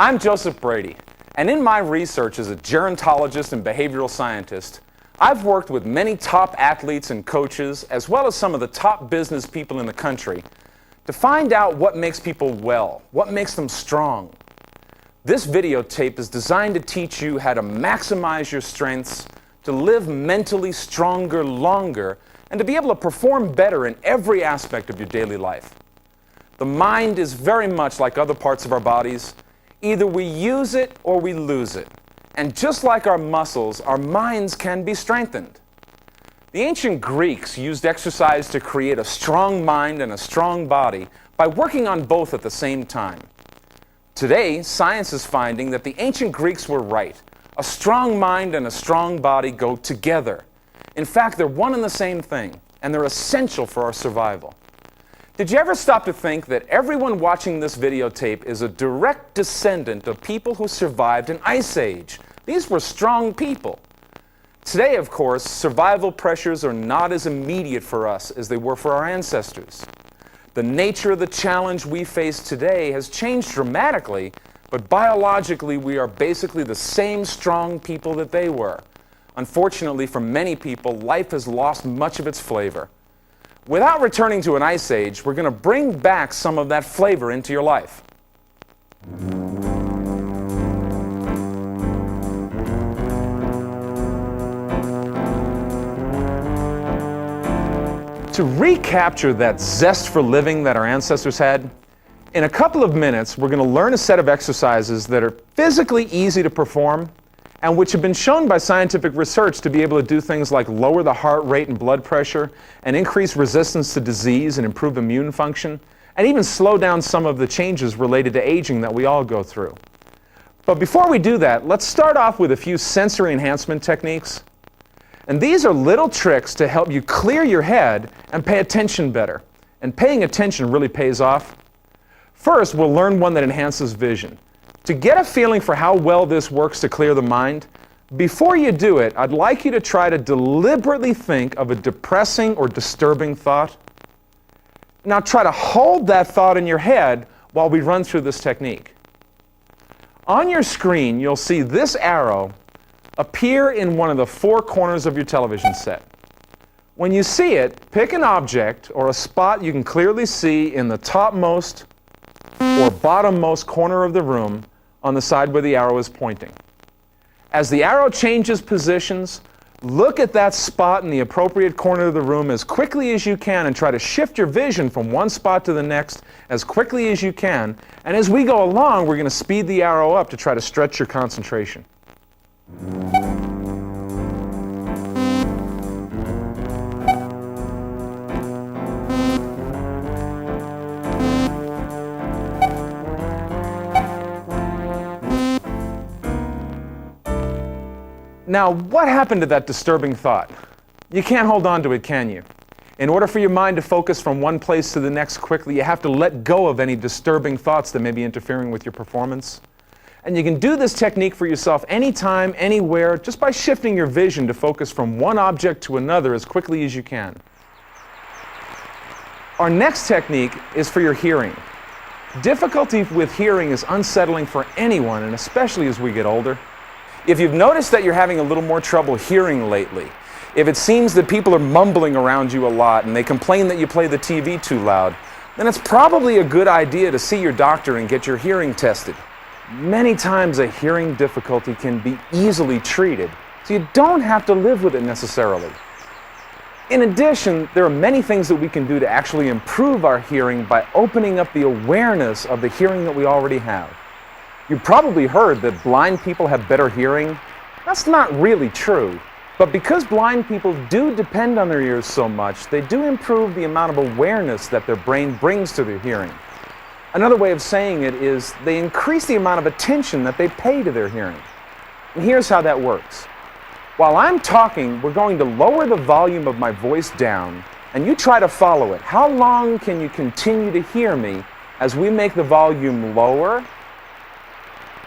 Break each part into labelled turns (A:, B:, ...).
A: I'm Joseph Brady, and in my research as a gerontologist and behavioral scientist, I've worked with many top athletes and coaches, as well as some of the top business people in the country, to find out what makes people well, what makes them strong. This videotape is designed to teach you how to maximize your strengths, to live mentally stronger longer, and to be able to perform better in every aspect of your daily life. The mind is very much like other parts of our bodies. Either we use it or we lose it. And just like our muscles, our minds can be strengthened. The ancient Greeks used exercise to create a strong mind and a strong body by working on both at the same time. Today, science is finding that the ancient Greeks were right. A strong mind and a strong body go together. In fact, they're one and the same thing, and they're essential for our survival. Did you ever stop to think that everyone watching this videotape is a direct descendant of people who survived an ice age? These were strong people. Today, of course, survival pressures are not as immediate for us as they were for our ancestors. The nature of the challenge we face today has changed dramatically, but biologically we are basically the same strong people that they were. Unfortunately, for many people, life has lost much of its flavor. Without returning to an ice age, we're going to bring back some of that flavor into your life. To recapture that zest for living that our ancestors had, in a couple of minutes, we're going to learn a set of exercises that are physically easy to perform and which have been shown by scientific research to be able to do things like lower the heart rate and blood pressure and increase resistance to disease and improve immune function, and even slow down some of the changes related to aging that we all go through. But before we do that, let's start off with a few sensory enhancement techniques. And these are little tricks to help you clear your head and pay attention better. And paying attention really pays off. First, we'll learn one that enhances vision. To get a feeling for how well this works to clear the mind, before you do it, I'd like you to try to deliberately think of a depressing or disturbing thought. Now try to hold that thought in your head while we run through this technique. On your screen, you'll see this arrow appear in one of the four corners of your television set. When you see it, pick an object or a spot you can clearly see in the topmost or bottommost corner of the room on the side where the arrow is pointing. As the arrow changes positions, look at that spot in the appropriate corner of the room as quickly as you can and try to shift your vision from one spot to the next as quickly as you can. And as we go along, we're going to speed the arrow up to try to stretch your concentration. Now, what happened to that disturbing thought? You can't hold on to it, can you? In order for your mind to focus from one place to the next quickly, you have to let go of any disturbing thoughts that may be interfering with your performance. And you can do this technique for yourself anytime, anywhere, just by shifting your vision to focus from one object to another as quickly as you can. Our next technique is for your hearing. Difficulty with hearing is unsettling for anyone, and especially as we get older. If you've noticed that you're having a little more trouble hearing lately, if it seems that people are mumbling around you a lot and they complain that you play the TV too loud, then it's probably a good idea to see your doctor and get your hearing tested. Many times a hearing difficulty can be easily treated, so you don't have to live with it necessarily. In addition, there are many things that we can do to actually improve our hearing by opening up the awareness of the hearing that we already have. You've probably heard that blind people have better hearing. That's not really true. But because blind people do depend on their ears so much, they do improve the amount of awareness that their brain brings to their hearing. Another way of saying it is they increase the amount of attention that they pay to their hearing. And here's how that works. While I'm talking, we're going to lower the volume of my voice down, and you try to follow it. How long can you continue to hear me as we make the volume lower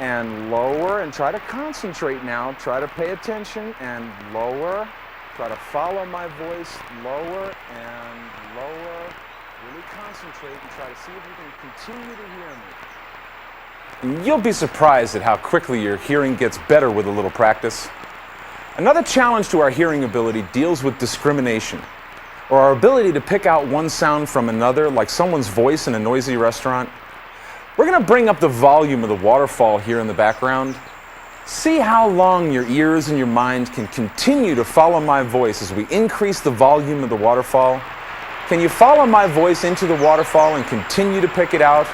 A: and lower, and try to concentrate now, try to pay attention, and lower, try to follow my voice, lower and lower, really concentrate and try to see if you can continue to hear me. You'll be surprised at how quickly your hearing gets better with a little practice. Another challenge to our hearing ability deals with discrimination, or our ability to pick out one sound from another, like someone's voice in a noisy restaurant. We're going to bring up the volume of the waterfall here in the background. See how long your ears and your mind can continue to follow my voice as we increase the volume of the waterfall. Can you follow my voice into the waterfall and continue to pick it out?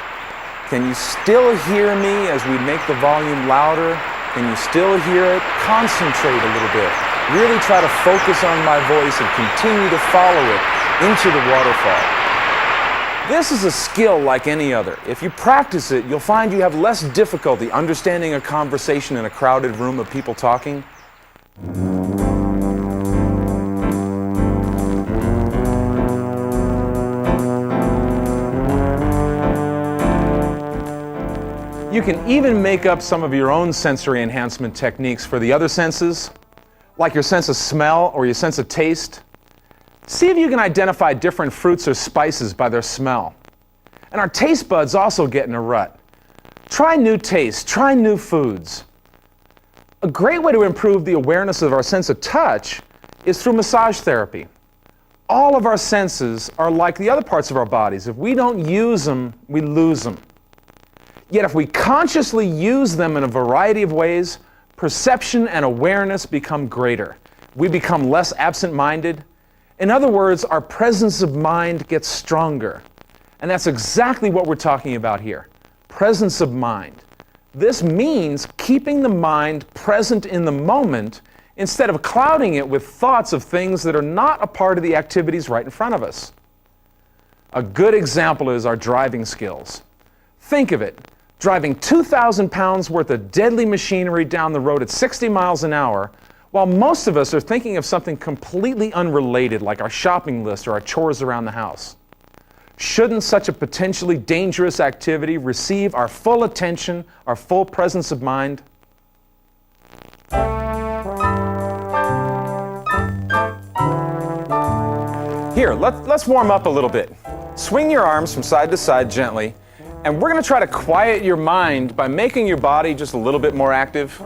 A: Can you still hear me as we make the volume louder? Can you still hear it? Concentrate a little bit. Really try to focus on my voice and continue to follow it into the waterfall. This is a skill like any other. If you practice it, you'll find you have less difficulty understanding a conversation in a crowded room of people talking. You can even make up some of your own sensory enhancement techniques for the other senses, like your sense of smell or your sense of taste. See if you can identify different fruits or spices by their smell. And our taste buds also get in a rut. Try new tastes, try new foods. A great way to improve the awareness of our sense of touch is through massage therapy. All of our senses are like the other parts of our bodies. If we don't use them, we lose them. Yet if we consciously use them in a variety of ways, perception and awareness become greater. We become less absent-minded. In other words, our presence of mind gets stronger. And that's exactly what we're talking about here. Presence of mind. This means keeping the mind present in the moment instead of clouding it with thoughts of things that are not a part of the activities right in front of us. A good example is our driving skills. Think of it. Driving 2,000 pounds worth of deadly machinery down the road at 60 miles an hour, while most of us are thinking of something completely unrelated, like our shopping list or our chores around the house. Shouldn't such a potentially dangerous activity receive our full attention, our full presence of mind? Here, let's warm up a little bit. Swing your arms from side to side gently. And we're going to try to quiet your mind by making your body just a little bit more active.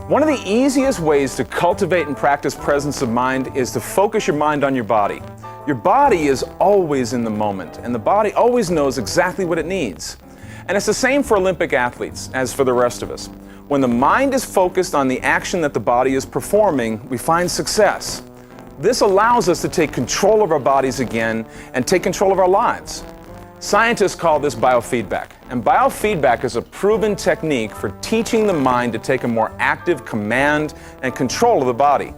A: One of the easiest ways to cultivate and practice presence of mind is to focus your mind on your body. Your body is always in the moment, and the body always knows exactly what it needs. And it's the same for Olympic athletes as for the rest of us. When the mind is focused on the action that the body is performing, we find success. This allows us to take control of our bodies again and take control of our lives. Scientists call this biofeedback, and biofeedback is a proven technique for teaching the mind to take a more active command and control of the body.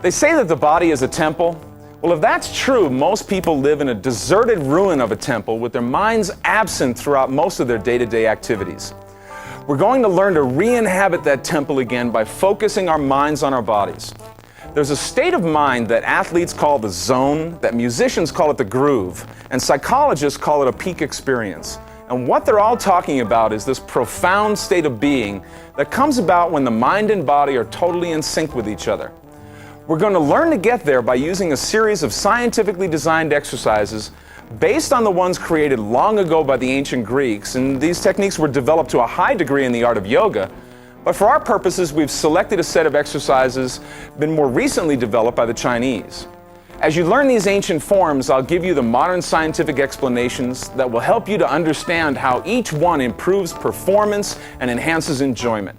A: They say that the body is a temple. Well, if that's true, most people live in a deserted ruin of a temple with their minds absent throughout most of their day-to-day activities. We're going to learn to re-inhabit that temple again by focusing our minds on our bodies. There's a state of mind that athletes call the zone, that musicians call it the groove, and psychologists call it a peak experience. And what they're all talking about is this profound state of being that comes about when the mind and body are totally in sync with each other. We're going to learn to get there by using a series of scientifically designed exercises based on the ones created long ago by the ancient Greeks, and these techniques were developed to a high degree in the art of yoga. But for our purposes, we've selected a set of exercises been more recently developed by the Chinese. As you learn these ancient forms, I'll give you the modern scientific explanations that will help you to understand how each one improves performance and enhances enjoyment.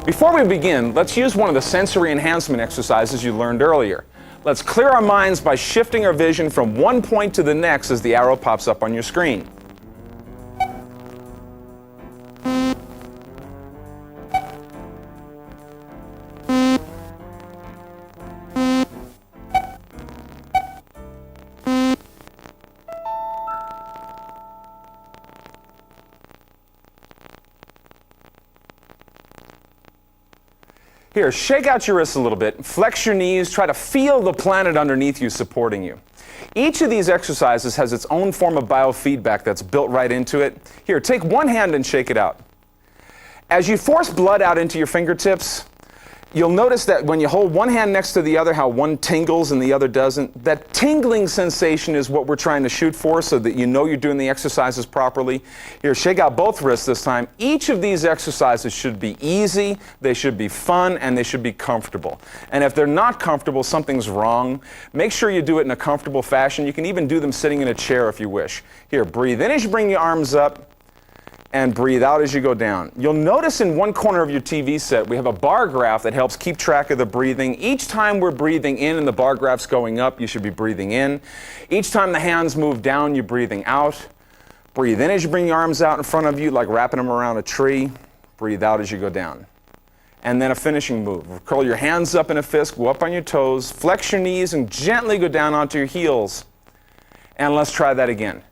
A: Before we begin, let's use one of the sensory enhancement exercises you learned earlier. Let's clear our minds by shifting our vision from one point to the next as the arrow pops up on your screen. Here, shake out your wrists a little bit, flex your knees, try to feel the planet underneath you supporting you. Each of these exercises has its own form of biofeedback that's built right into it. Here, take one hand and shake it out. As you force blood out into your fingertips, You'll notice that when you hold one hand next to the other, how one tingles and the other doesn't. That tingling sensation is what we're trying to shoot for so that you know you're doing the exercises properly. Here, shake out both wrists this time. Each of these exercises should be easy, they should be fun, and they should be comfortable. And if they're not comfortable, something's wrong. Make sure you do it in a comfortable fashion. You can even do them sitting in a chair if you wish. Here, breathe in as you bring your arms up, and breathe out as you go down. You'll notice in one corner of your TV set we have a bar graph that helps keep track of the breathing. Each time we're breathing in and the bar graph's going up, you should be breathing in. Each time the hands move down, you're breathing out. Breathe in as you bring your arms out in front of you, like wrapping them around a tree. Breathe out as you go down. And then a finishing move. Curl your hands up in a fist, go up on your toes, flex your knees, and gently go down onto your heels. And let's try that again.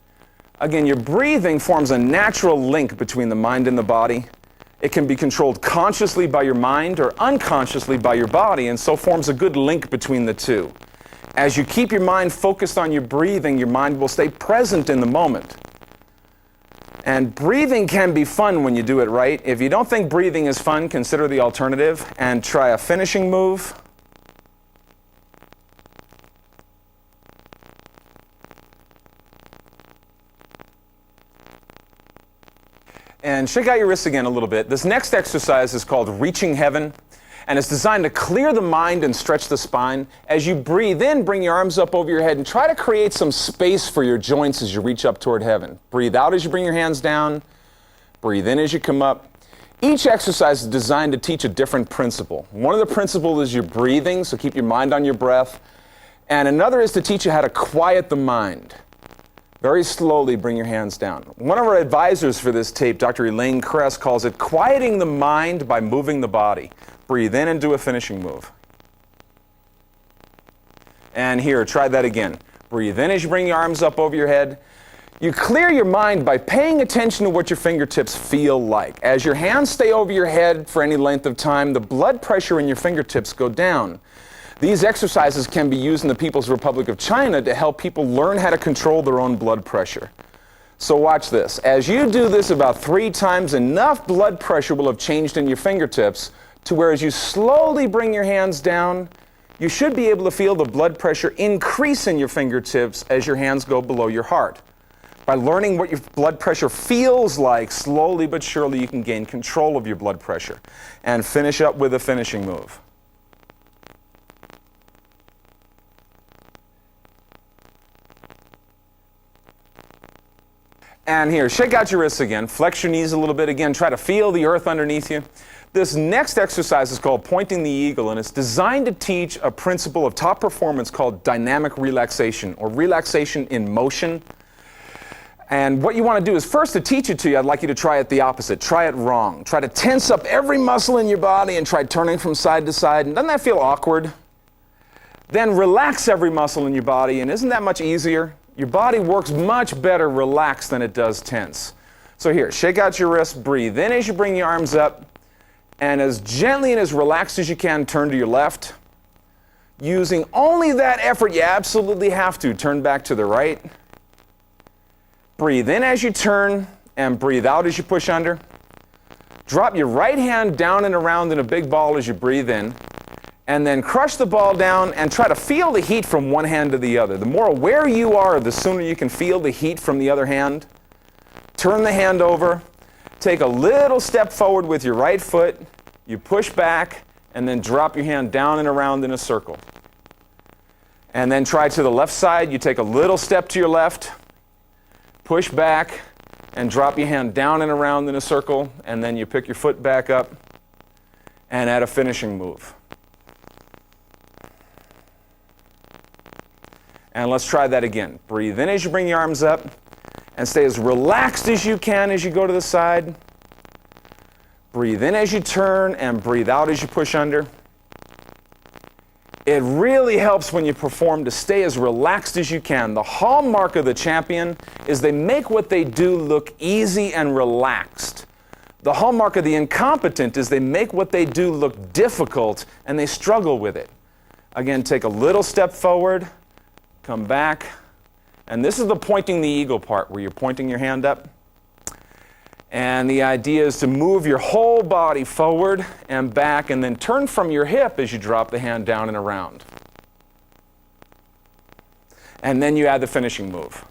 A: Again, your breathing forms a natural link between the mind and the body. It can be controlled consciously by your mind or unconsciously by your body, and so forms a good link between the two. As you keep your mind focused on your breathing, your mind will stay present in the moment. And breathing can be fun when you do it right. If you don't think breathing is fun, consider the alternative and try a finishing move. And shake out your wrists again a little bit. This next exercise is called Reaching Heaven, and it's designed to clear the mind and stretch the spine. As you breathe in, bring your arms up over your head and try to create some space for your joints as you reach up toward heaven. Breathe out as you bring your hands down. Breathe in as you come up. Each exercise is designed to teach a different principle. One of the principles is your breathing, so keep your mind on your breath. And another is to teach you how to quiet the mind. Very slowly bring your hands down. One of our advisors for this tape, Dr. Elaine Kress, calls it quieting the mind by moving the body. Breathe in and do a finishing move. And here, try that again. Breathe in as you bring your arms up over your head. You clear your mind by paying attention to what your fingertips feel like. As your hands stay over your head for any length of time, the blood pressure in your fingertips go down. These exercises can be used in the People's Republic of China to help people learn how to control their own blood pressure. So watch this. As you do this about 3 times, enough blood pressure will have changed in your fingertips to where as you slowly bring your hands down, you should be able to feel the blood pressure increase in your fingertips as your hands go below your heart. By learning what your blood pressure feels like, slowly but surely you can gain control of your blood pressure. And finish up with a finishing move. And here, shake out your wrists again, flex your knees a little bit again, try to feel the earth underneath you. This next exercise is called Pointing the Eagle, and it's designed to teach a principle of top performance called dynamic relaxation, or relaxation in motion. And what you want to do is, first to teach it to you, I'd like you to try it the opposite. Try it wrong. Try to tense up every muscle in your body and try turning from side to side. And doesn't that feel awkward? Then relax every muscle in your body, and isn't that much easier? Your body works much better relaxed than it does tense. So here, shake out your wrists, breathe in as you bring your arms up, and as gently and as relaxed as you can, turn to your left. Using only that effort you absolutely have to, turn back to the right. Breathe in as you turn, and breathe out as you push under. Drop your right hand down and around in a big ball as you breathe in. And then crush the ball down and try to feel the heat from one hand to the other. The more aware you are, the sooner you can feel the heat from the other hand. Turn the hand over. Take a little step forward with your right foot. You push back and then drop your hand down and around in a circle. And then try to the left side. You take a little step to your left. Push back and drop your hand down and around in a circle. And then you pick your foot back up and add a finishing move. And let's try that again. Breathe in as you bring your arms up and stay as relaxed as you can as you go to the side. Breathe in as you turn and breathe out as you push under. It really helps when you perform to stay as relaxed as you can. The hallmark of the champion is they make what they do look easy and relaxed. The hallmark of the incompetent is they make what they do look difficult and they struggle with it. Again, take a little step forward. Come back, and this is the pointing the eagle part where you're pointing your hand up. And the idea is to move your whole body forward and back, and then turn from your hip as you drop the hand down and around. And then you add the finishing move.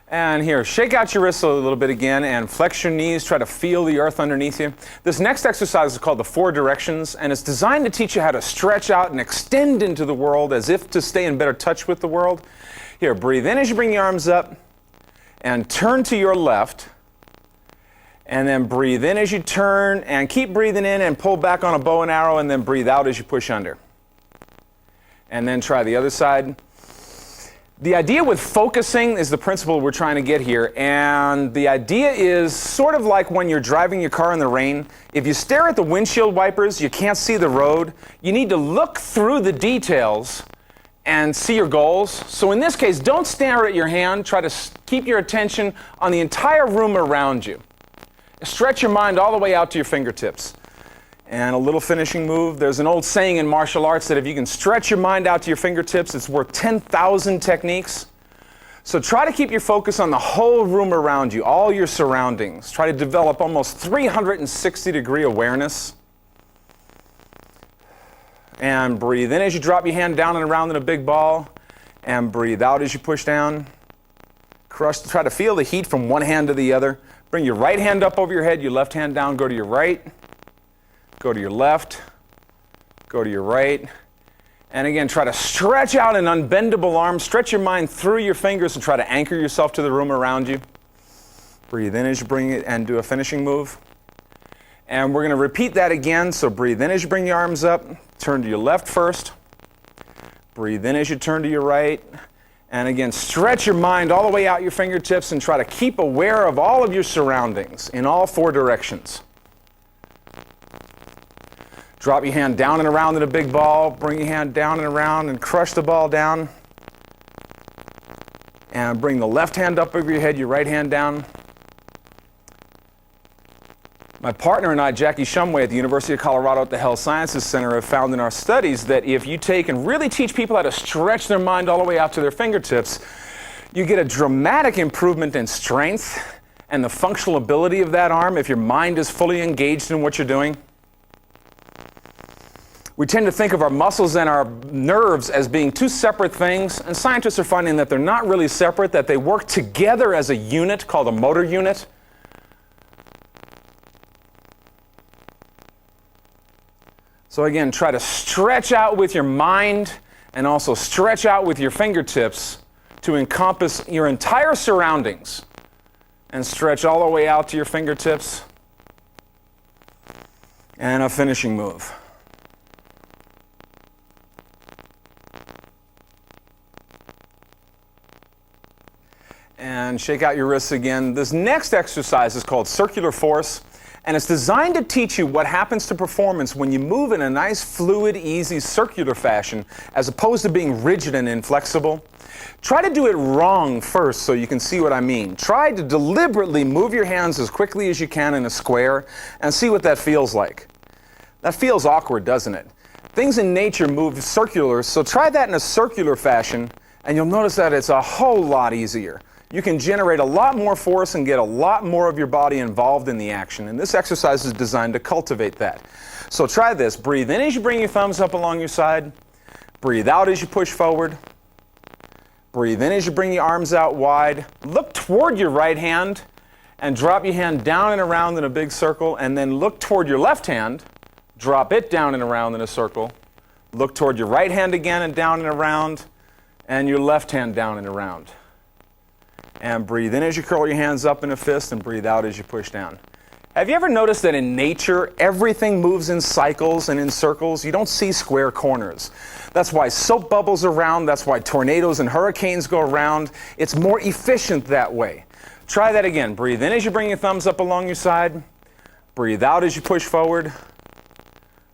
A: And here, shake out your wrists a little bit again and flex your knees. Try to feel the earth underneath you. This next exercise is called the 4 directions, and it's designed to teach you how to stretch out and extend into the world as if to stay in better touch with the world. Here, breathe in as you bring the arms up and turn to your left. And then breathe in as you turn and keep breathing in and pull back on a bow and arrow, and then breathe out as you push under. And then try the other side. The idea with focusing is the principle we're trying to get here, and the idea is sort of like when you're driving your car in the rain. If you stare at the windshield wipers, you can't see the road. You need to look through the details and see your goals. So in this case, don't stare at your hand. Try to keep your attention on the entire room around you. Stretch your mind all the way out to your fingertips. And a little finishing move. There's an old saying in martial arts that if you can stretch your mind out to your fingertips, it's worth 10,000 techniques. So try to keep your focus on the whole room around you, all your surroundings. Try to develop almost 360-degree awareness. And breathe in as you drop your hand down and around in a big ball. And breathe out as you push down. Try to feel the heat from one hand to the other. Bring your right hand up over your head, your left hand down, go to your right. Go to your left, go to your right, and again, try to stretch out an unbendable arm. Stretch your mind through your fingers and try to anchor yourself to the room around you. Breathe in as you bring it and do a finishing move. And we're going to repeat that again, so breathe in as you bring your arms up, turn to your left first. Breathe in as you turn to your right. And again, stretch your mind all the way out your fingertips and try to keep aware of all of your surroundings in all 4 directions. Drop your hand down and around in a big ball. Bring your hand down and around and crush the ball down. And bring the left hand up over your head, your right hand down. My partner and I, Jackie Shumway at the University of Colorado at the Health Sciences Center, have found in our studies that if you take and really teach people how to stretch their mind all the way out to their fingertips, you get a dramatic improvement in strength and the functional ability of that arm if your mind is fully engaged in what you're doing. We tend to think of our muscles and our nerves as being 2 separate things, and scientists are finding that they're not really separate, that they work together as a unit called a motor unit. So again, try to stretch out with your mind and also stretch out with your fingertips to encompass your entire surroundings. And stretch all the way out to your fingertips. And a finishing move. And shake out your wrists again. This next exercise is called circular force, and it's designed to teach you what happens to performance when you move in a nice, fluid, easy, circular fashion, as opposed to being rigid and inflexible. Try to do it wrong first so you can see what I mean. Try to deliberately move your hands as quickly as you can in a square and see what that feels like. That feels awkward, doesn't it? Things in nature move circular, so try that in a circular fashion, and you'll notice that it's a whole lot easier. You can generate a lot more force and get a lot more of your body involved in the action. And this exercise is designed to cultivate that. So try this. Breathe in as you bring your thumbs up along your side. Breathe out as you push forward. Breathe in as you bring your arms out wide. Look toward your right hand and drop your hand down and around in a big circle. And then look toward your left hand. Drop it down and around in a circle. Look toward your right hand again and down and around. And your left hand down and around. And breathe in as you curl your hands up in a fist and breathe out as you push down. Have you ever noticed that in nature, everything moves in cycles and in circles? You don't see square corners. That's why soap bubbles are round. That's why tornadoes and hurricanes go around. It's more efficient that way. Try that again. Breathe in as you bring your thumbs up along your side. Breathe out as you push forward.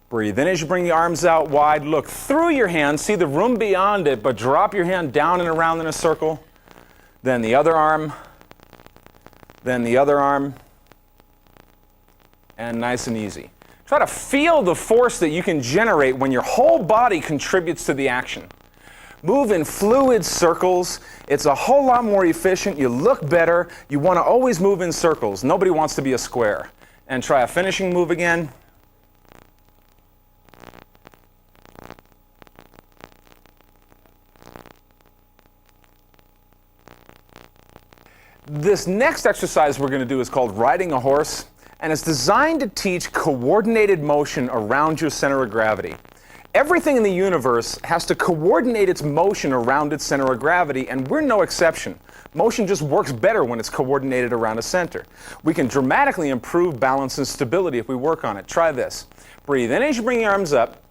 A: Breathe in as you bring your arms out wide. Look through your hand. See the room beyond it, but drop your hand down and around in a circle. Then the other arm, then the other arm, and nice and easy. Try to feel the force that you can generate when your whole body contributes to the action. Move in fluid circles. It's a whole lot more efficient. You look better. You want to always move in circles. Nobody wants to be a square. And try a finishing move again. This next exercise we're going to do is called riding a horse, and it's designed to teach coordinated motion around your center of gravity. Everything in the universe has to coordinate its motion around its center of gravity, and we're no exception. Motion just works better when it's coordinated around a center. We can dramatically improve balance and stability if we work on it. Try this. Breathe in as you bring your arms up.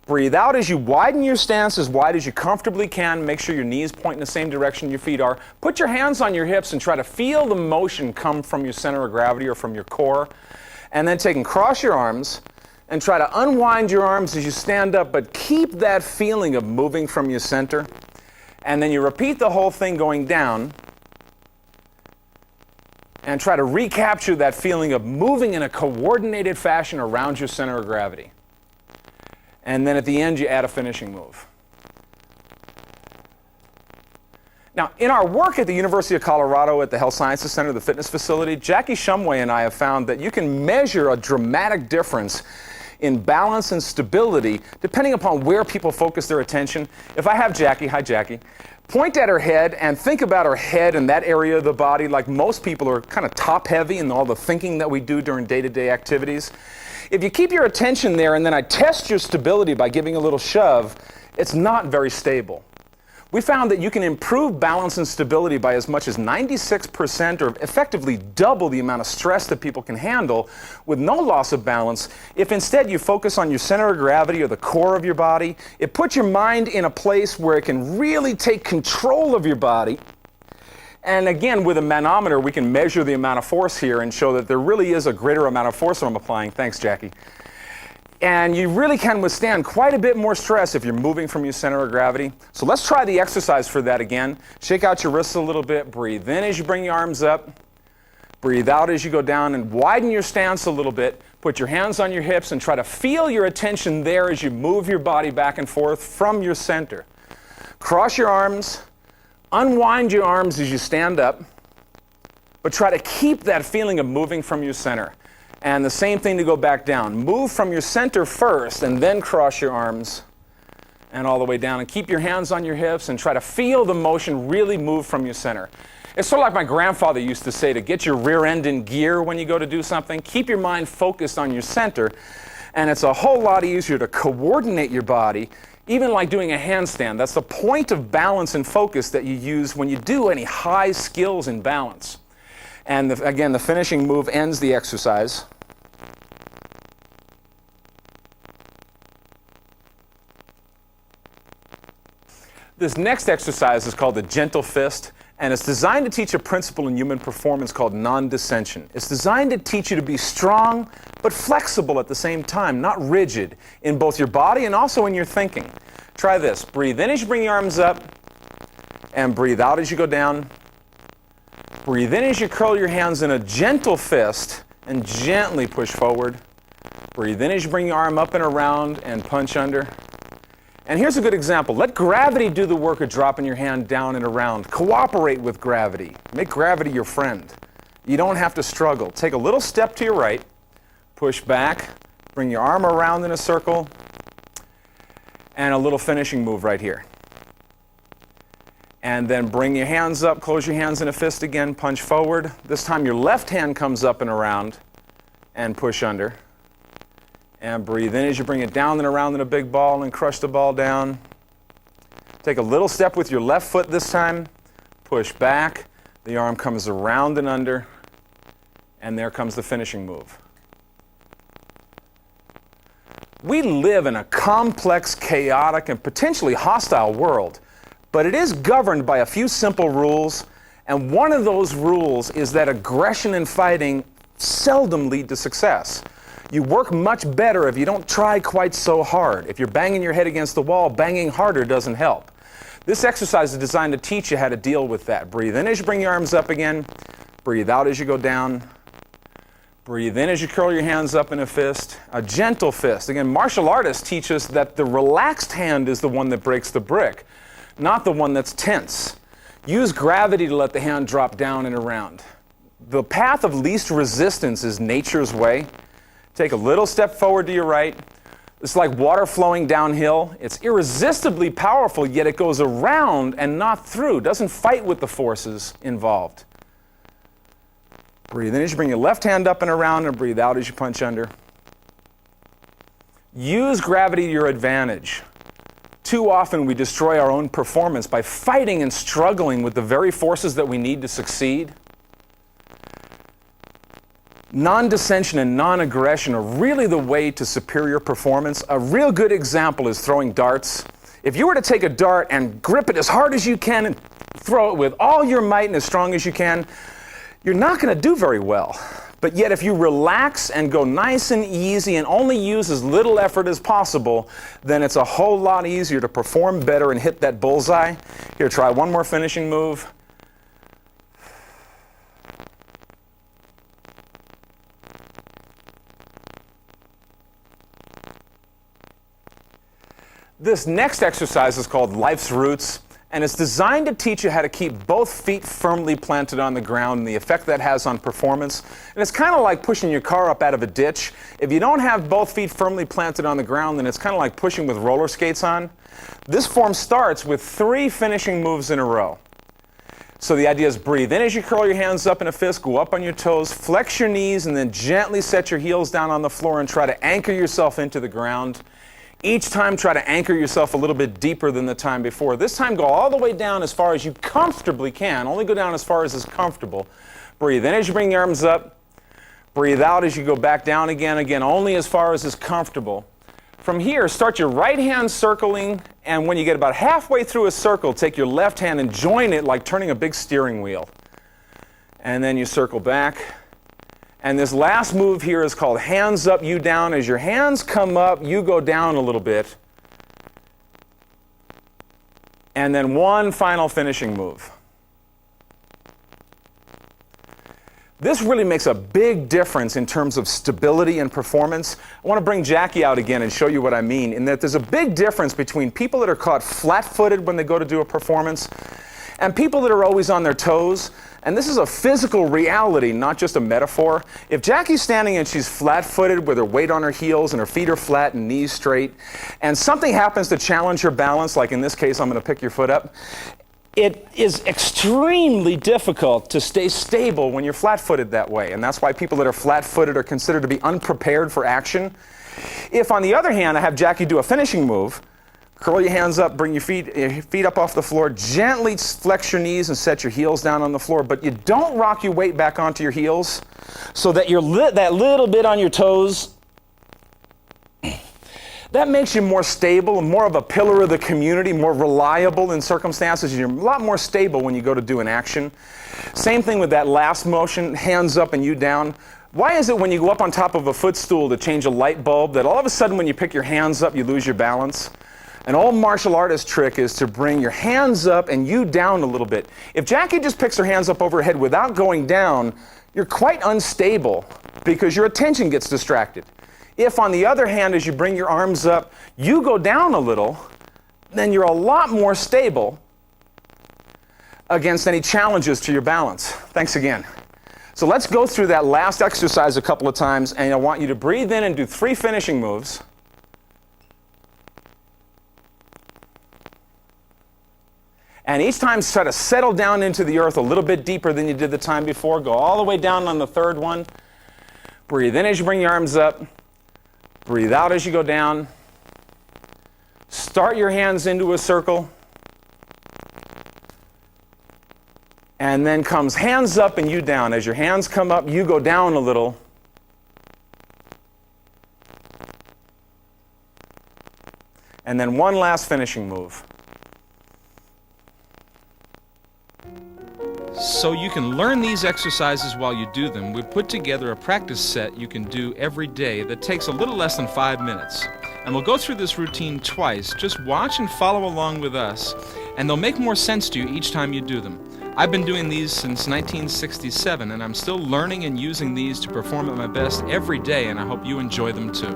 A: Breathe out as you widen your stance as wide as you comfortably can. Make sure your knees point in the same direction your feet are. Put your hands on your hips and try to feel the motion come from your center of gravity or from your core. And then take and cross your arms and try to unwind your arms as you stand up, but keep that feeling of moving from your center. And then you repeat the whole thing going down and try to recapture that feeling of moving in a coordinated fashion around your center of gravity. And then at the end, you add a finishing move. Now, in our work at the University of Colorado at the Health Sciences Center, the fitness facility, Jackie Shumway and I have found that you can measure a dramatic difference in balance and stability depending upon where people focus their attention. If I have Jackie, hi Jackie, point at her head and think about her head and that area of the body. Like most people are kind of top heavy in all the thinking that we do during day-to-day activities. If you keep your attention there and then I test your stability by giving a little shove, it's not very stable. We found that you can improve balance and stability by as much as 96% or effectively double the amount of stress that people can handle with no loss of balance if instead you focus on your center of gravity or the core of your body. It puts your mind in a place where it can really take control of your body. And again, with a manometer, we can measure the amount of force here and show that there really is a greater amount of force I'm applying. Thanks, Jackie. And you really can withstand quite a bit more stress if you're moving from your center of gravity. So let's try the exercise for that again. Shake out your wrists a little bit. Breathe in as you bring your arms up. Breathe out as you go down and widen your stance a little bit. Put your hands on your hips and try to feel your attention there as you move your body back and forth from your center. Cross your arms. Unwind your arms as you stand up, but try to keep that feeling of moving from your center. And the same thing to go back down. Move from your center first and then cross your arms and all the way down. And keep your hands on your hips and try to feel the motion really move from your center. It's sort of like my grandfather used to say, to get your rear end in gear when you go to do something, keep your mind focused on your center. And it's a whole lot easier to coordinate your body. Even like doing a handstand, that's the point of balance and focus that you use when you do any high skills in balance. And again, the finishing move ends the exercise. This next exercise is called the gentle fist, and it's designed to teach a principle in human performance called non-dissension. It's designed to teach you to be strong, but flexible at the same time, not rigid, in both your body and also in your thinking. Try this. Breathe in as you bring your arms up, and breathe out as you go down. Breathe in as you curl your hands in a gentle fist, and gently push forward. Breathe in as you bring your arm up and around, and punch under. And here's a good example. Let gravity do the work of dropping your hand down and around. Cooperate with gravity. Make gravity your friend. You don't have to struggle. Take a little step to your right, push back, bring your arm around in a circle, and a little finishing move right here. And then bring your hands up, close your hands in a fist again, punch forward. This time your left hand comes up and around, and push under. And breathe in as you bring it down and around in a big ball and crush the ball down. Take a little step with your left foot this time. Push back. The arm comes around and under. And there comes the finishing move. We live in a complex, chaotic, and potentially hostile world. But it is governed by a few simple rules. And one of those rules is that aggression and fighting seldom lead to success. You work much better if you don't try quite so hard. If you're banging your head against the wall, banging harder doesn't help. This exercise is designed to teach you how to deal with that. Breathe in as you bring your arms up again. Breathe out as you go down. Breathe in as you curl your hands up in a fist, a gentle fist. Again, martial artists teach us that the relaxed hand is the one that breaks the brick, not the one that's tense. Use gravity to let the hand drop down and around. The path of least resistance is nature's way. Take a little step forward to your right. It's like water flowing downhill. It's irresistibly powerful, yet it goes around and not through. Doesn't fight with the forces involved. Breathe in as you bring your left hand up and around, and breathe out as you punch under. Use gravity to your advantage. Too often we destroy our own performance by fighting and struggling with the very forces that we need to succeed. Non-dissension and non-aggression are really the way to superior performance. A real good example is throwing darts. If you were to take a dart and grip it as hard as you can and throw it with all your might and as strong as you can, you're not going to do very well. But yet if you relax and go nice and easy and only use as little effort as possible, then it's a whole lot easier to perform better and hit that bullseye. Here, try one more finishing move. This next exercise is called Life's Roots, and it's designed to teach you how to keep both feet firmly planted on the ground and the effect that has on performance. And it's kind of like pushing your car up out of a ditch. If you don't have both feet firmly planted on the ground, then it's kind of like pushing with roller skates on. This form starts with 3 finishing moves in a row. So the idea is breathe in as you curl your hands up in a fist, go up on your toes, flex your knees, and then gently set your heels down on the floor and try to anchor yourself into the ground. Each time, try to anchor yourself a little bit deeper than the time before. This time, go all the way down as far as you comfortably can. Only go down as far as is comfortable. Breathe in as you bring your arms up. Breathe out as you go back down again. Again, only as far as is comfortable. From here, start your right hand circling, and when you get about halfway through a circle, take your left hand and join it like turning a big steering wheel. And then you circle back. And this last move here is called hands up, you down. As your hands come up, you go down a little bit. And then one final finishing move. This really makes a big difference in terms of stability and performance. I want to bring Jackie out again and show you what I mean, in that there's a big difference between people that are caught flat-footed when they go to do a performance and people that are always on their toes. And this is a physical reality, not just a metaphor. If Jackie's standing and she's flat-footed with her weight on her heels and her feet are flat and knees straight, and something happens to challenge her balance, like in this case, I'm going to pick your foot up, it is extremely difficult to stay stable when you're flat-footed that way. And that's why people that are flat-footed are considered to be unprepared for action. If, on the other hand, I have Jackie do a finishing move, curl your hands up, bring your feet up off the floor, gently flex your knees and set your heels down on the floor, but you don't rock your weight back onto your heels so that you're that little bit on your toes. That makes you more stable and more of a pillar of the community, more reliable in circumstances. You're a lot more stable when you go to do an action. Same thing with that last motion, hands up and you down. Why is it when you go up on top of a footstool to change a light bulb that all of a sudden when you pick your hands up, you lose your balance? An old martial artist trick is to bring your hands up and you down a little bit. If Jackie just picks her hands up over her head without going down, you're quite unstable because your attention gets distracted. If, on the other hand, as you bring your arms up, you go down a little, then you're a lot more stable against any challenges to your balance. Thanks again. So let's go through that last exercise a couple of times, and I want you to breathe in and do 3 finishing moves. And each time try to settle down into the earth a little bit deeper than you did the time before. Go all the way down on the third one. Breathe in as you bring your arms up. Breathe out as you go down. Start your hands into a circle. And then comes hands up and you down. As your hands come up, you go down a little. And then one last finishing move. So you can learn these exercises while you do them. We've put together a practice set you can do every day that takes a little less than 5 minutes. And we'll go through this routine twice. Just watch and follow along with us, and they'll make more sense to you each time you do them.
B: I've been doing these since 1967, and I'm still learning and using these to perform at my best every day, and I hope you enjoy them too.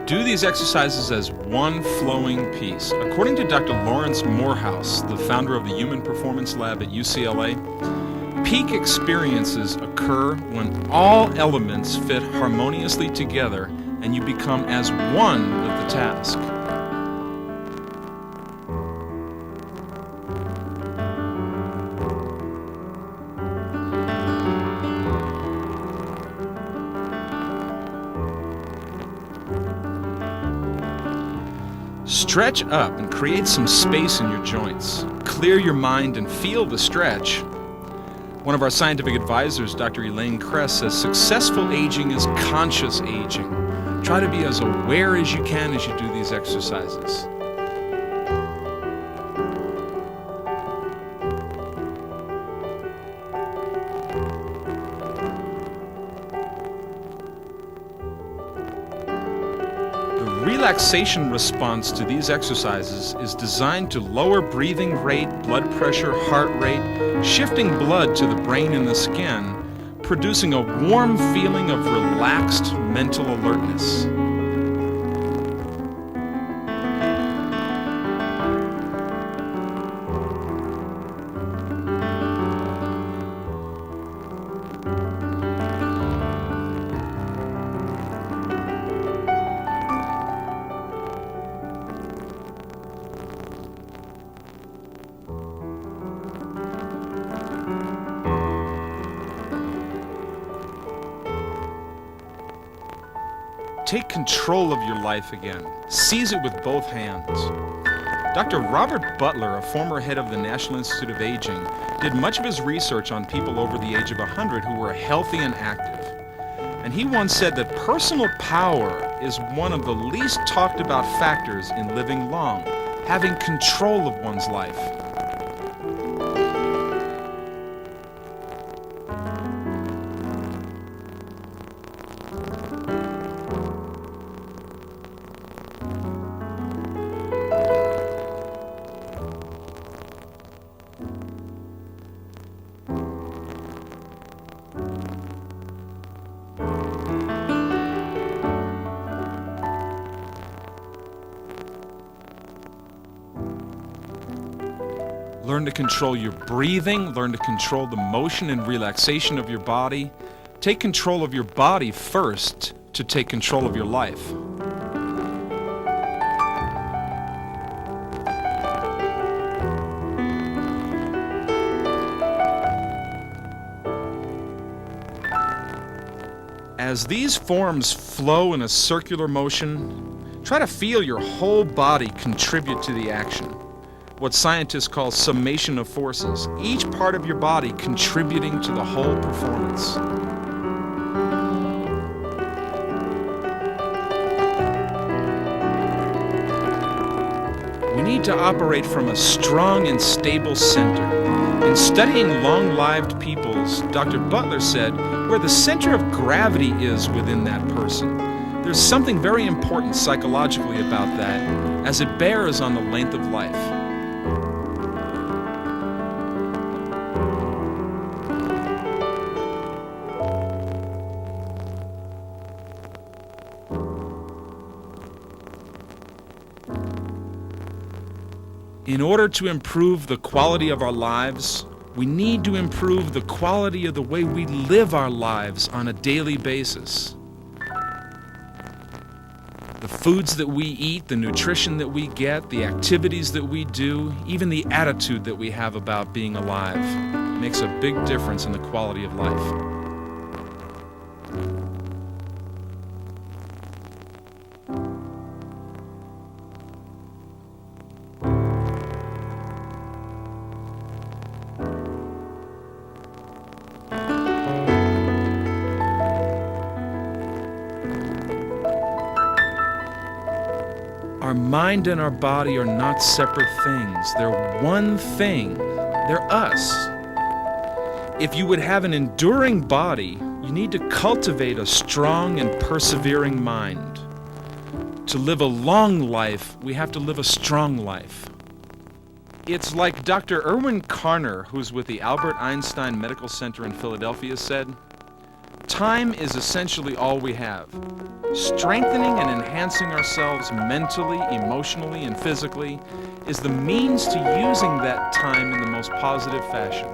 B: Do these exercises as one flowing piece. According to Dr. Lawrence Morehouse, the founder of the Human Performance Lab at UCLA, peak experiences occur when all elements fit harmoniously together and you become as one with the task. Stretch up and create some space in your joints. Clear your mind and feel the stretch. One of our scientific advisors, Dr. Elaine Kress, says successful aging is conscious aging. Try to be as aware as you can as you do these exercises. Relaxation response to these exercises is designed to lower breathing rate, blood pressure, heart rate, shifting blood to the brain and the skin, producing a warm feeling of relaxed mental alertness. Take control of your life again. Seize it with both hands. Dr. Robert Butler, a former head of the National Institute of Aging, did much of his research on people over the age of 100 who were healthy and active. And he once said that personal power is one of the least talked about factors in living long, having control of one's life. Learn to control your breathing, learn to control the motion and relaxation of your body. Take control of your body first to take control of your life. As these forms flow in a circular motion, try to feel your whole body contribute to the action. What scientists call summation of forces, each part of your body contributing to the whole performance. We need to operate from a strong and stable center. In studying long-lived peoples, Dr. Butler said, where the center of gravity is within that person, there's something very important psychologically about that, as it bears on the length of life. In order to improve the quality of our lives, we need to improve the quality of the way we live our lives on a daily basis. The foods that we eat, the nutrition that we get, the activities that we do, even the attitude that we have about being alive makes a big difference in the quality of life. Our mind and our body are not separate things. They're one thing. They're us. If you would have an enduring body, You need to cultivate a strong and persevering mind. To live a long life, we have to live a strong life. It's like Dr. Erwin Karner, who's with the Albert Einstein Medical Center in Philadelphia, said, "Time is essentially all we have. Strengthening and enhancing ourselves mentally, emotionally, and physically is the means to using that time in the most positive fashion."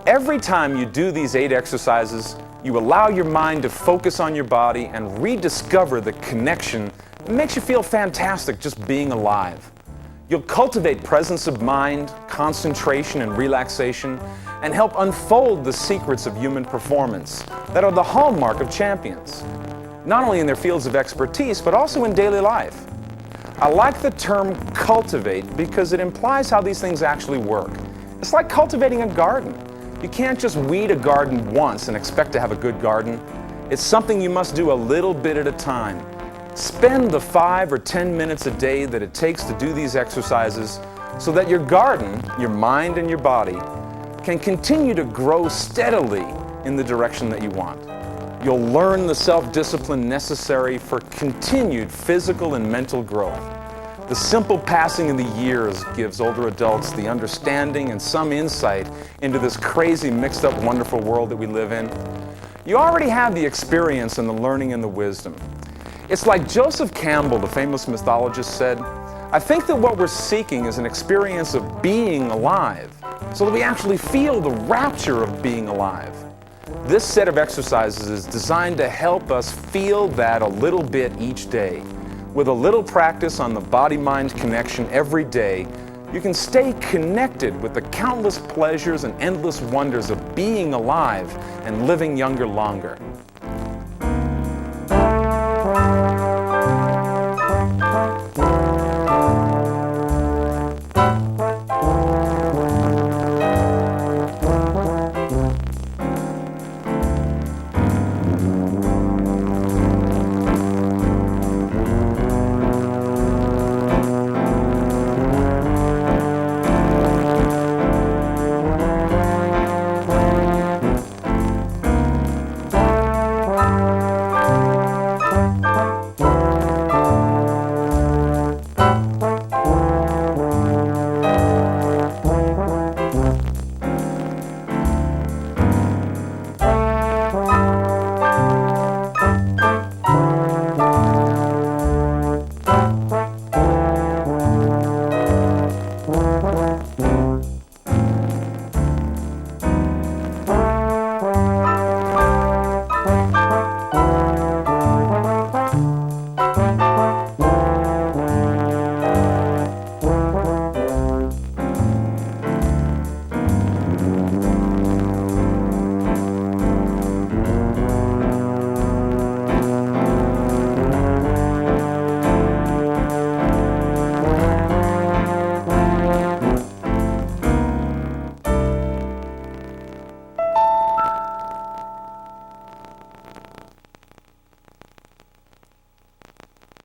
A: Every time you do these 8 exercises, you allow your mind to focus on your body and rediscover the connection that makes you feel fantastic just being alive. You'll cultivate presence of mind, concentration, and relaxation, and help unfold the secrets of human performance that are the hallmark of champions, not only in their fields of expertise, but also in daily life. I like the term cultivate because it implies how these things actually work. It's like cultivating a garden. You can't just weed a garden once and expect to have a good garden. It's something you must do a little bit at a time. Spend the 5 or 10 minutes a day that it takes to do these exercises so that your garden, your mind and your body, can continue to grow steadily in the direction that you want. You'll learn the self-discipline necessary for continued physical and mental growth. The simple passing of the years gives older adults the understanding and some insight into this crazy, mixed up, wonderful world that we live in. You already have the experience and the learning and the wisdom. It's like Joseph Campbell, the famous mythologist, said, "I think that what we're seeking is an experience of being alive, so that we actually feel the rapture of being alive." This set of exercises is designed to help us feel that a little bit each day. With a little practice on the body-mind connection every day, you can stay connected with the countless pleasures and endless wonders of being alive and living younger longer.